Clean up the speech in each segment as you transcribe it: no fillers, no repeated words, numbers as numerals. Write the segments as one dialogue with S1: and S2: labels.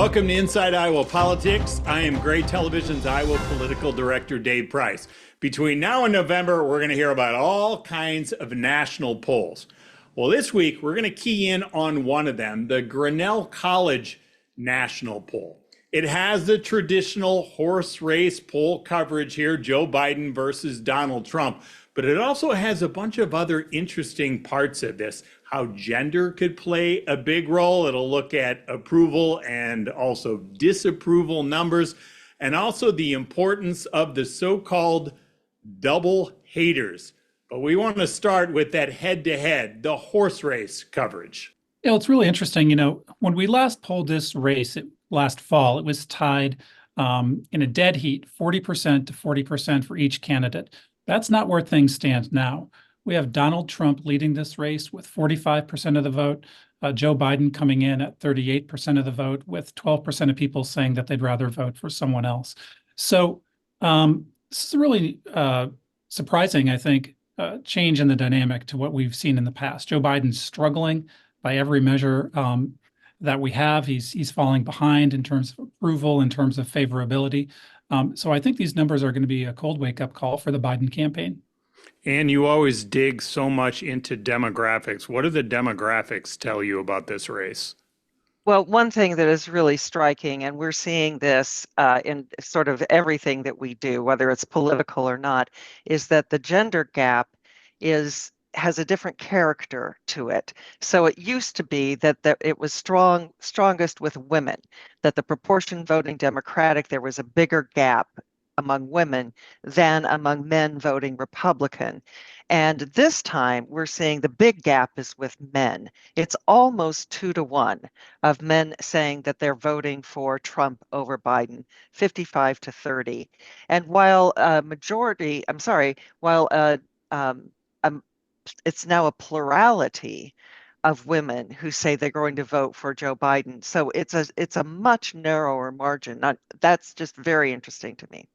S1: Welcome to Inside Iowa Politics. I am Gray Television's Iowa Political Director, Dave Price. Between now and November, we're going to hear about all kinds of national polls. Well, this week, we're going to key in on one of them, the Grinnell College National Poll. It has the traditional horse race poll coverage here, Joe Biden versus Donald Trump, but it also has a bunch of other interesting parts of this. How gender could play a big role. It'll look at approval and also disapproval numbers, and also the importance of the so-called double haters. But we want to start with that head-to-head, the horse race coverage.
S2: Yeah, it's really interesting. You know, when we last polled this race last fall, it was tied in a dead heat, 40% to 40% for each candidate. That's not where things stand now. We have Donald Trump leading this race with 45% of the vote, Joe Biden coming in at 38% of the vote, with 12% of people saying that they'd rather vote for someone else. So this is a really surprising, I think, change in the dynamic to what we've seen in the past. Joe Biden's struggling by every measure that we have. He's falling behind in terms of approval, in terms of favorability. So I think these numbers are going to be a cold wake-up call for the Biden campaign.
S1: And you always dig so much into demographics. What do the demographics tell you about this race?
S3: Well, one thing that is really striking, and we're seeing this in sort of everything that we do, whether it's political or not, is that the gender gap has a different character to it. So it used to be that it was strongest with women, that the proportion voting Democratic, there was a bigger gap among women than among men voting Republican. And this time we're seeing the big gap is with men. It's almost 2-to-1 of men saying that they're voting for Trump over Biden, 55 to 30. And while it's now a plurality of women who say they're going to vote for Joe Biden. So it's a much narrower margin. That's just very interesting to me.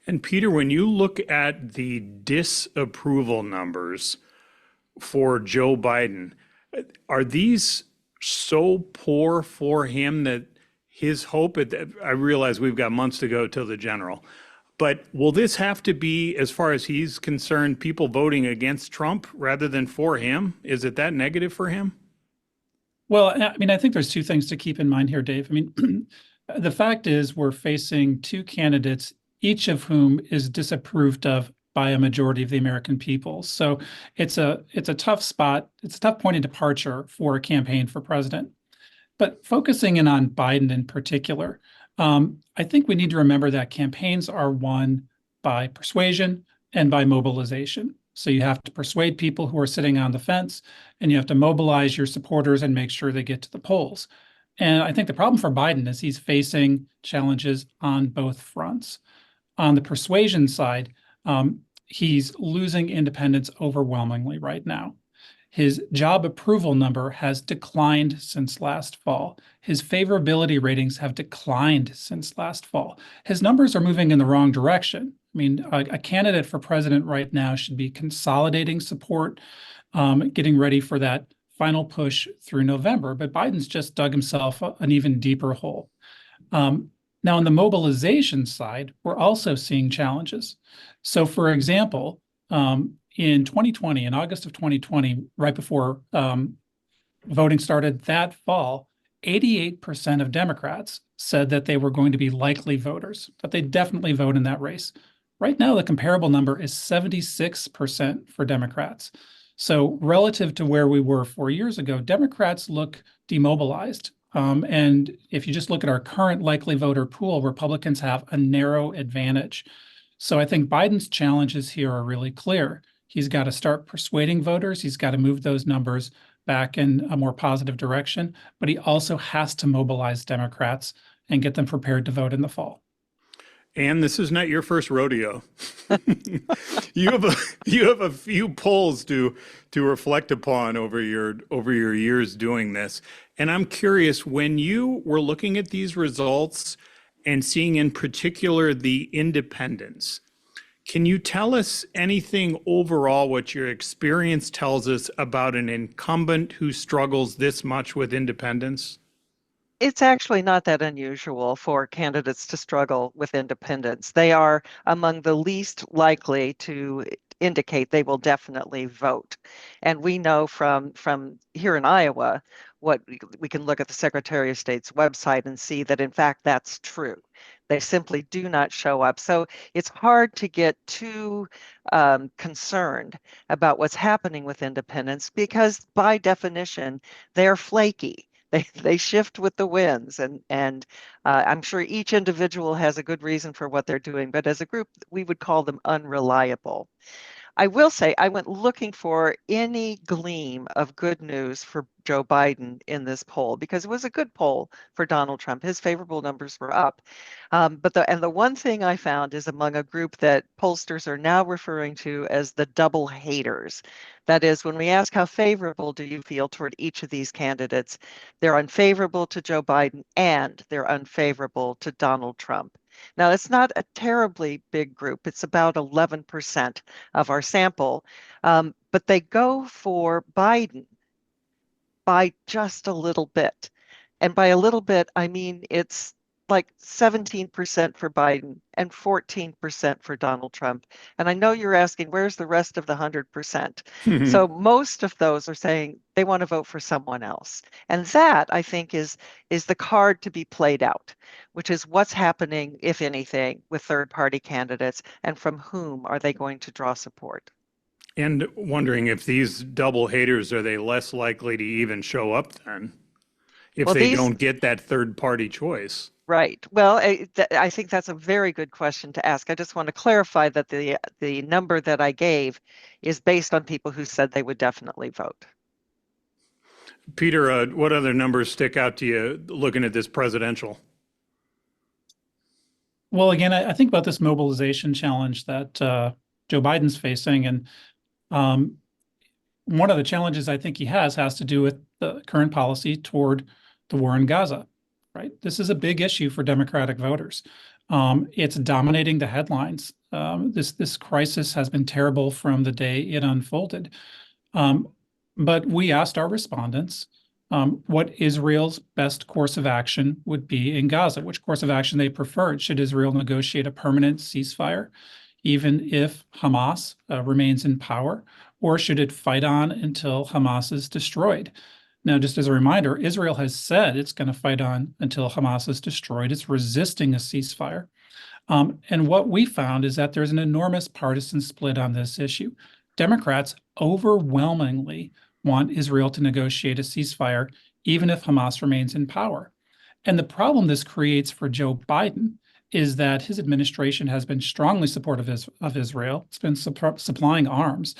S1: And Peter, when you look at the disapproval numbers for Joe Biden, are these so poor for him that his hope, I realize we've got months to go till the general, but will this have to be, as far as he's concerned, people voting against Trump rather than for him? Is it that negative for him?
S2: Well, I mean, I think there's two things to keep in mind here, Dave. I mean, the fact is we're facing two candidates, each of whom is disapproved of by a majority of the American people. So it's a tough spot. It's a tough point of departure for a campaign for president. But focusing in on Biden in particular, I think we need to remember that campaigns are won by persuasion and by mobilization. So you have to persuade people who are sitting on the fence, and you have to mobilize your supporters and make sure they get to the polls. And I think the problem for Biden is he's facing challenges on both fronts. On the persuasion side, he's losing independents overwhelmingly right now. His job approval number has declined since last fall. His favorability ratings have declined since last fall. His numbers are moving in the wrong direction. I mean, a candidate for president right now should be consolidating support, getting ready for that final push through November. But Biden's just dug himself an even deeper hole. Now, on the mobilization side, we're also seeing challenges. So, for example, in 2020, in August of 2020, right before voting started that fall, 88% of Democrats said that they were going to be likely voters, that they'd definitely vote in that race. Right now, the comparable number is 76% for Democrats. So relative to where we were 4 years ago, Democrats look demobilized. And if you just look at our current likely voter pool, Republicans have a narrow advantage. So I think Biden's challenges here are really clear. He's got to start persuading voters. He's got to move those numbers back in a more positive direction, but he also has to mobilize Democrats and get them prepared to vote in the fall.
S1: And this is not your first rodeo. You have a few polls to reflect upon over your years doing this. And I'm curious, when you were looking at these results and seeing in particular the independents, can you tell us anything overall what your experience tells us about an incumbent who struggles this much with independence?
S3: It's actually not that unusual for candidates to struggle with independence. They are among the least likely to indicate they will definitely vote. And we know from here in Iowa, what we can look at the Secretary of State's website and see that in fact that's true. They simply do not show up. So it's hard to get too concerned about what's happening with independents because by definition, they're flaky. They shift with the winds, and I'm sure each individual has a good reason for what they're doing, but as a group, we would call them unreliable. I will say I went looking for any gleam of good news for Joe Biden in this poll because it was a good poll for Donald Trump. His favorable numbers were up. But the one thing I found is among a group that pollsters are now referring to as the double haters. That is, when we ask how favorable do you feel toward each of these candidates, they're unfavorable to Joe Biden and they're unfavorable to Donald Trump. Now, it's not a terribly big group. It's about 11% of our sample, but they go for Biden by just a little bit. And by a little bit, I mean it's like 17% for Biden and 14% for Donald Trump. And I know you're asking, where's the rest of the 100%? So most of those are saying they want to vote for someone else. And that, I think, is the card to be played out, which is what's happening, if anything, with third-party candidates and from whom are they going to draw support.
S1: And wondering if these double haters, are they less likely to even show up then if
S3: Well,
S1: they
S3: these
S1: don't get that third party choice?
S3: Right. Well, I think that's a very good question to ask. I just want to clarify that the number that I gave is based on people who said they would definitely vote.
S1: Peter, what other numbers stick out to you looking at this presidential?
S2: Well, again, I think about this mobilization challenge that Joe Biden's facing, and um, one of the challenges I think he has to do with the current policy toward the war in Gaza, right? This is a big issue for Democratic voters. It's dominating the headlines. This crisis has been terrible from the day it unfolded. But we asked our respondents what Israel's best course of action would be in Gaza, which course of action they preferred. Should Israel negotiate a permanent ceasefire, even if Hamas remains in power, or should it fight on until Hamas is destroyed? Now, just as a reminder, Israel has said it's going to fight on until Hamas is destroyed. It's resisting a ceasefire. And what we found is that there's an enormous partisan split on this issue. Democrats overwhelmingly want Israel to negotiate a ceasefire, even if Hamas remains in power. And the problem this creates for Joe Biden is that his administration has been strongly supportive of Israel. It's been supplying arms.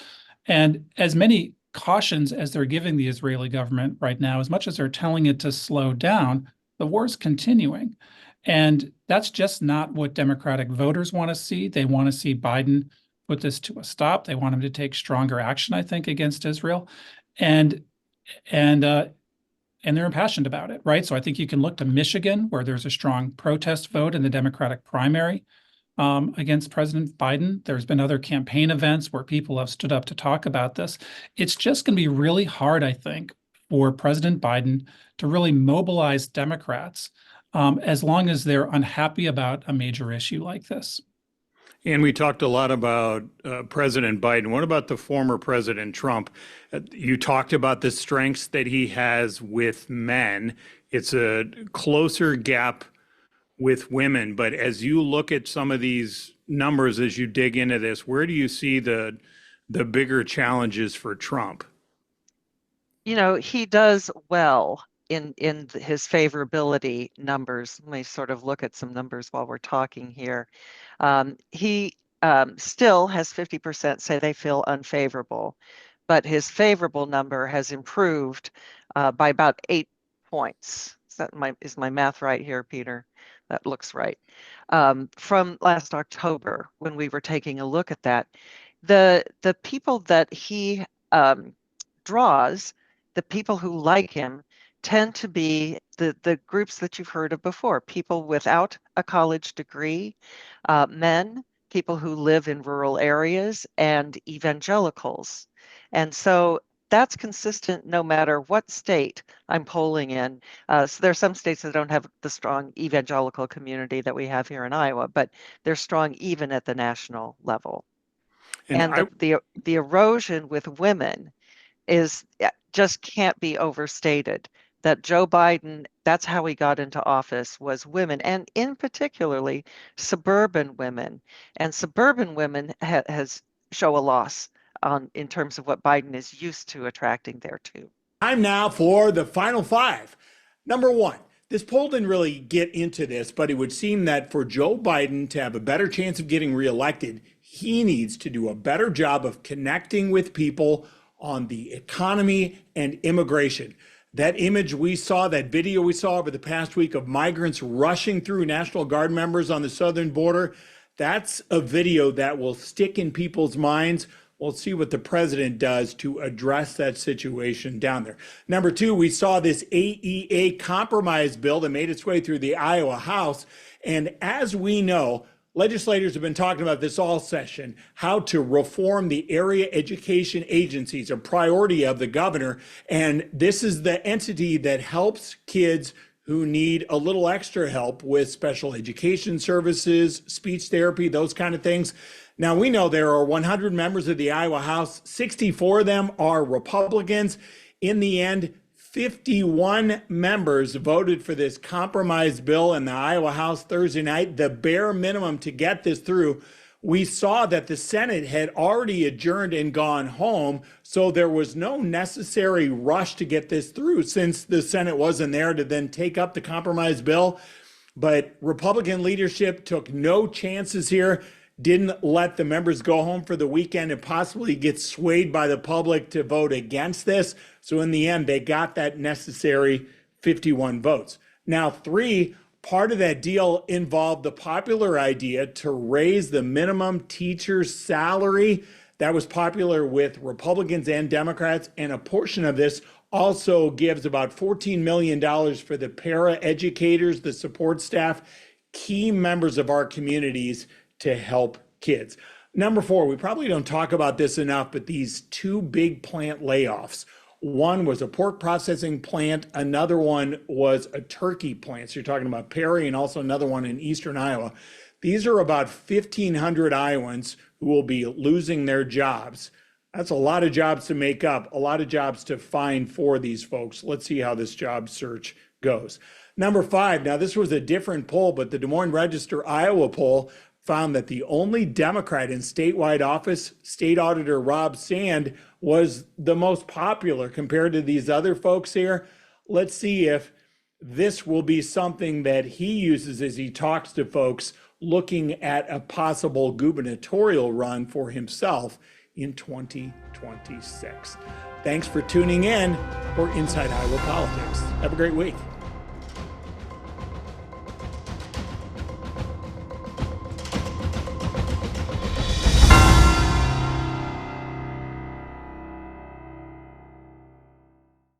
S2: And as many cautions as they're giving the Israeli government right now, as much as they're telling it to slow down, the war's continuing. And that's just not what Democratic voters want to see. They want to see Biden put this to a stop. They want him to take stronger action, I think, against Israel. And and uh, and they're impassioned about it, right? So I think you can look to Michigan, where there's a strong protest vote in the Democratic primary against President Biden. There's been other campaign events where people have stood up to talk about this. It's just going to be really hard, I think, for President Biden to really mobilize Democrats as long as they're unhappy about a major issue like this.
S1: And we talked a lot about President Biden. What about the former President Trump? You talked about the strengths that he has with men. It's a closer gap with women. But as you look at some of these numbers, as you dig into this, where do you see the bigger challenges for Trump?
S3: You know, he does well in his favorability numbers. Let me sort of look at some numbers while we're talking here. He still has 50% say they feel unfavorable, but his favorable number has improved by about 8 points. Is my math right here, Peter? That looks right. From last October, when we were taking a look at that, the people that he draws, the people who like him, tend to be the groups that you've heard of before: people without a college degree, men, people who live in rural areas, and evangelicals. And so that's consistent no matter what state I'm polling in. So there are some states that don't have the strong evangelical community that we have here in Iowa, but they're strong even at the national level. And the erosion with women is just can't be overstated. That Joe Biden, that's how he got into office, was women, and in particularly suburban women. And suburban women has show a loss in terms of what Biden is used to attracting there too.
S1: Time now for the final five. Number one, this poll didn't really get into this, but it would seem that for Joe Biden to have a better chance of getting reelected, he needs to do a better job of connecting with people on the economy and immigration. That image we saw, that video we saw over the past week of migrants rushing through National Guard members on the southern border, that's a video that will stick in people's minds. We'll see what the president does to address that situation down there. Number two, we saw this AEA compromise bill that made its way through the Iowa House. And as we know, legislators have been talking about this all session, how to reform the area education agencies, a priority of the governor. And this is the entity that helps kids who need a little extra help with special education services, speech therapy, those kind of things. Now, we know there are 100 members of the Iowa House. 64 of them are Republicans. In the end, 51 members voted for this compromise bill in the Iowa House Thursday night, the bare minimum to get this through. We saw that the Senate had already adjourned and gone home, so there was no necessary rush to get this through since the Senate wasn't there to then take up the compromise bill. But Republican leadership took no chances here, didn't let the members go home for the weekend and possibly get swayed by the public to vote against this. So in the end, they got that necessary 51 votes. Now, three, part of that deal involved the popular idea to raise the minimum teacher's salary. That was popular with Republicans and Democrats, and a portion of this also gives about $14 million for the para-educators, the support staff, key members of our communities to help kids. Number four, we probably don't talk about this enough, but these two big plant layoffs. One was a pork processing plant. Another one was a turkey plant. So you're talking about Perry, and also another one in eastern Iowa. These are about 1,500 Iowans who will be losing their jobs. That's a lot of jobs to make up, a lot of jobs to find for these folks. Let's see how this job search goes. Number five, now this was a different poll, but the Des Moines Register Iowa poll found that the only Democrat in statewide office, State Auditor Rob Sand, was the most popular compared to these other folks here. Let's see if this will be something that he uses as he talks to folks looking at a possible gubernatorial run for himself in 2026. Thanks for tuning in for Inside Iowa Politics. Have a great week.